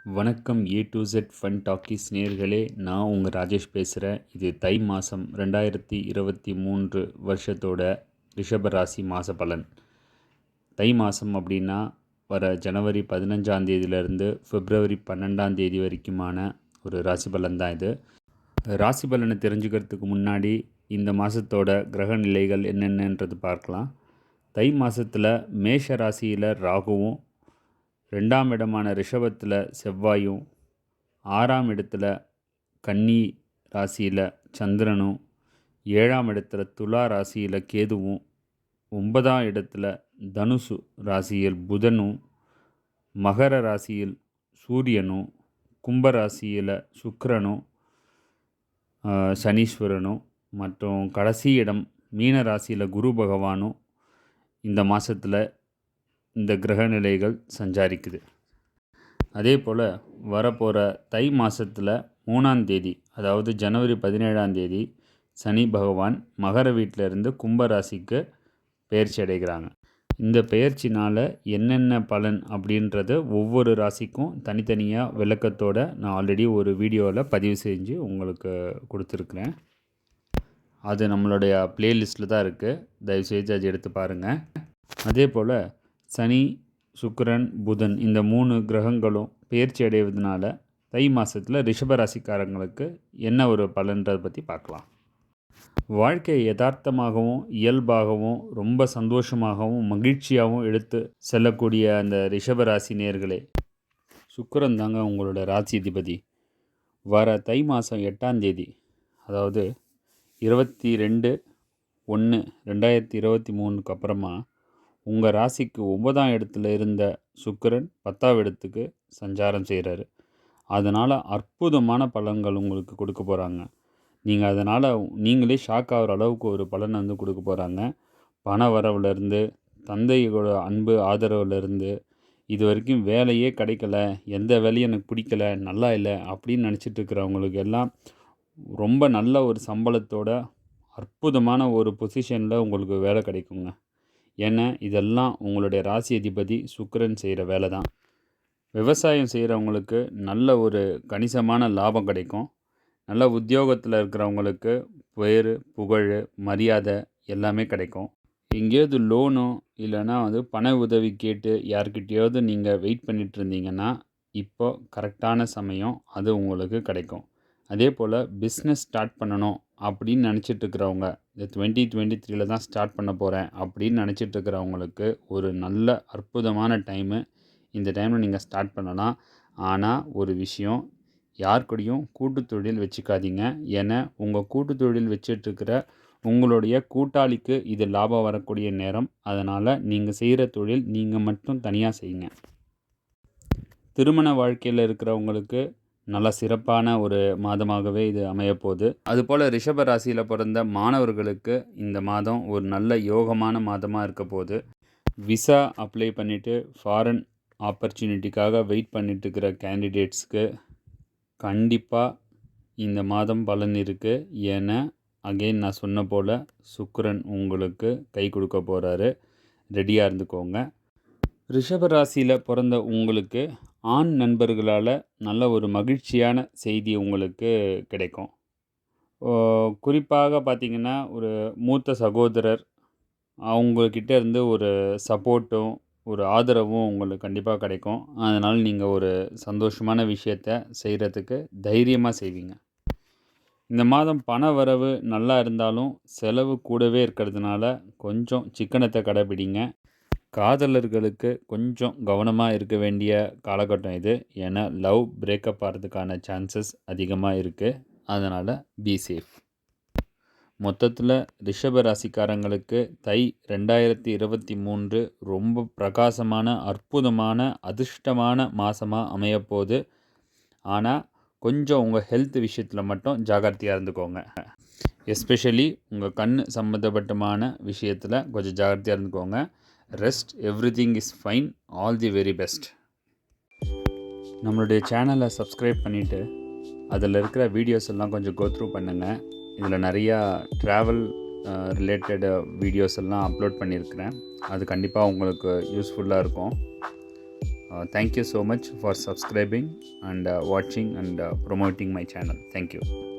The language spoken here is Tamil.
வணக்கம் A to Z fun talkies நேயர்களே, நான் உங்கள் ராஜேஷ் பேசுகிறேன். இது தை மாதம் 2023 வருஷத்தோட ரிஷபராசி மாத பலன். தை மாதம் அப்படின்னா வர ஜனவரி 15ஆம் தேதியிலேருந்து பிப்ரவரி 12ஆம் தேதி வரைக்குமான ஒரு ராசி பலன் தான் இது. ராசி பலனை தெரிஞ்சுக்கிறதுக்கு முன்னாடி இந்த மாதத்தோட கிரக நிலைகள் என்னென்னன்றது பார்க்கலாம். தை மாதத்தில் மேஷ ராசியில் ராகுவும், 2ஆம் இடமான ரிஷபத்தில் செவ்வாயும், 6ஆம் இடத்துல கன்னி ராசியில் சந்திரனும், 7ஆம் இடத்துல துலா ராசியில் கேதுவும், 9ஆம் இடத்துல தனுசு ராசியில் புதனும், மகர ராசியில் சூரியனும், கும்ப ராசியில் சுக்கிரனும் சனீஸ்வரனும் மற்றும் கடைசி இடம் மீன ராசியில் குரு பகவானும் இந்த மாதத்தில் இந்த கிரக நிலைகள் சஞ்சாரிக்குது. அதே போல் வரப்போகிற தை மாதத்தில் 3ஆம் தேதி, அதாவது ஜனவரி 17ஆம் தேதி சனி பகவான் மகர வீட்டிலிருந்து கும்பராசிக்கு பெயர்ச்சி அடைகிறாங்க. இந்த பெயர்ச்சினால் என்னென்ன பலன் அப்படின்றத ஒவ்வொரு ராசிக்கும் தனித்தனியாக விளக்கத்தோடு நான் ஆல்ரெடி ஒரு வீடியோவில் பதிவு செஞ்சு உங்களுக்கு கொடுத்துருக்குறேன். அது நம்மளுடைய ப்ளேலிஸ்ட்டில் தான் இருக்குது, தயவுசெய்து அதை எடுத்து பாருங்கள். அதே போல் சனி, சுக்கிரன், புதன் இந்த 3 கிரகங்களும் பெயர்ச்சி அடைவதனால தை மாதத்தில் ரிஷபராசிக்காரங்களுக்கு என்ன ஒரு பலன்றதை பற்றி பார்க்கலாம். வாழ்க்கை யதார்த்தமாகவும் இயல்பாகவும் ரொம்ப சந்தோஷமாகவும் மகிழ்ச்சியாகவும் எடுத்து செல்லக்கூடிய அந்த ரிஷபராசி நேயர்களே, சுக்கிரன் தாங்க உங்களோட ராசி அதிபதி. வர தை மாதம் 8ஆம் தேதி, அதாவது 22/1/2023 அப்புறமா உங்கள் ராசிக்கு 9ஆம் இடத்துல இருந்த சுக்கிரன் 10ஆம் இடத்துக்கு சஞ்சாரம் செய்கிறாரு. அதனால் அற்புதமான பலன்கள் உங்களுக்கு கொடுக்க போகிறாங்க. நீங்கள் அதனால் நீங்களே ஷாக் ஆகிற அளவுக்கு ஒரு பலனை கொடுக்க போகிறாங்க. பண வரவுலேருந்து, தந்தையோட அன்பு ஆதரவுலேருந்து, இது வரைக்கும் வேலையே கிடைக்கல, எந்த வேலையும் எனக்கு பிடிக்கல, நல்லா இல்லை அப்படின்னு நினச்சிட்டு இருக்கிறவங்களுக்கு எல்லாம் ரொம்ப நல்ல ஒரு சம்பளத்தோட அற்புதமான ஒரு பொசிஷனில் உங்களுக்கு வேலை கிடைக்குங்க. ஏன்னா இதெல்லாம் உங்களுடைய ராசி அதிபதி சுக்கிரன் செய்கிற வேலை தான். விவசாயம் செய்கிறவங்களுக்கு நல்ல ஒரு கணிசமான லாபம் கிடைக்கும். நல்ல உத்தியோகத்தில் இருக்கிறவங்களுக்கு பேர், புகழ், மரியாதை எல்லாமே கிடைக்கும். எங்கேயாவது லோனோ இல்லைனா பண உதவி கேட்டு யார்கிட்டையாவது நீங்கள் வெயிட் பண்ணிட்டு இருந்தீங்கன்னா இப்போ கரெக்டான சமயம் அது உங்களுக்கு கிடைக்கும். அதே போல் பிஸ்னஸ் ஸ்டார்ட் பண்ணணும் அப்படின்னு நினச்சிட்டு இருக்கிறவங்க, இந்த 2023 தான் ஸ்டார்ட் பண்ண போகிறேன் அப்படின்னு நினச்சிட்டு இருக்கிறவங்களுக்கு ஒரு நல்ல அற்புதமான டைமு. இந்த டைமில் நீங்கள் ஸ்டார்ட் பண்ணலாம். ஆனால் ஒரு விஷயம், யார் கூடயும் கூட்டு தொழில் வச்சுக்காதீங்க. ஏன்னா உங்கள் கூட்டு தொழில் வச்சிட்ருக்கிற உங்களுடைய கூட்டாளிக்கு இது லாபம் வரக்கூடிய நேரம். அதனால் நீங்கள் செய்கிற தொழில் நீங்கள் மட்டும் தனியாக செய்யுங்க. திருமண வாழ்க்கையில் இருக்கிறவங்களுக்கு நல்ல சிறப்பான ஒரு மாதமாகவே இது அமையப்போகுது. அதுபோல் ரிஷப ராசியில் பிறந்த மாணவர்களுக்கு இந்த மாதம் ஒரு நல்ல யோகமான மாதமாக இருக்க போகுது. விசா அப்ளை பண்ணிவிட்டு ஃபாரின் ஆப்பர்ச்சுனிட்டிக்காக வெயிட் பண்ணிட்டு இருக்கிற கேண்டிடேட்ஸ்க்கு கண்டிப்பாக இந்த மாதம் பலன் இருக்குது. ஏன்னா அகெயின் நான் சொன்ன போல் சுக்கிரன் உங்களுக்கு கை கொடுக்க போகிறாரு, ரெடியாக இருந்துக்கோங்க. ரிஷபராசியில் பிறந்த உங்களுக்கு ஆண் நண்பர்களால் நல்ல ஒரு மகிழ்ச்சியான செய்தி உங்களுக்கு கிடைக்கும். குறிப்பாக பார்த்திங்கன்னா ஒரு மூத்த சகோதரர், அவங்கக்கிட்ட இருந்து ஒரு சப்போர்ட்டும் ஒரு ஆதரவும் உங்களுக்கு கண்டிப்பாக கிடைக்கும். அதனால் நீங்கள் ஒரு சந்தோஷமான விஷயத்தை செய்கிறதுக்கு தைரியமாக செய்வீங்க. இந்த மாதம் பண வரவு நல்லா இருந்தாலும் செலவு கூடவே இருக்கிறதுனால கொஞ்சம் சிக்கனத்தை கடைபிடிங்க. காதலர்களுக்கு கொஞ்சம் கவனமாக இருக்க வேண்டிய காலகட்டம் இது. ஏன்னா லவ் பிரேக்கப் ஆகிறதுக்கான சான்சஸ் அதிகமாக இருக்குது. அதனால் பி சேஃப். மொத்தத்தில் ரிஷப ராசிக்காரங்களுக்கு தை 2023 ரொம்ப பிரகாசமான அற்புதமான அதிர்ஷ்டமான மாதமாக அமையப்போகுது. ஆனால் கொஞ்சம் உங்கள் ஹெல்த் விஷயத்தில் மட்டும் ஜாகிரதையாக இருந்துக்கோங்க. எஸ்பெஷலி உங்கள் கண் சம்மந்தப்பட்டமான விஷயத்தில் கொஞ்சம் ஜாகிரதையாக இருந்துக்கோங்க. Rest, everything is fine. All the very best. நம்மளுடைய சேனலை சப்ஸ்கிரைப் பண்ணிவிட்டு அதில் இருக்கிற வீடியோஸ் எல்லாம் கொஞ்சம் கோத்ரூ பண்ணுங்கள். இதில் நிறையா ட்ராவல் ரிலேட்டட் வீடியோஸ் எல்லாம் அப்லோட் பண்ணியிருக்கிறேன். அது கண்டிப்பாக உங்களுக்கு யூஸ்ஃபுல்லாக இருக்கும். Thank you so much for subscribing and watching and promoting my channel. Thank you.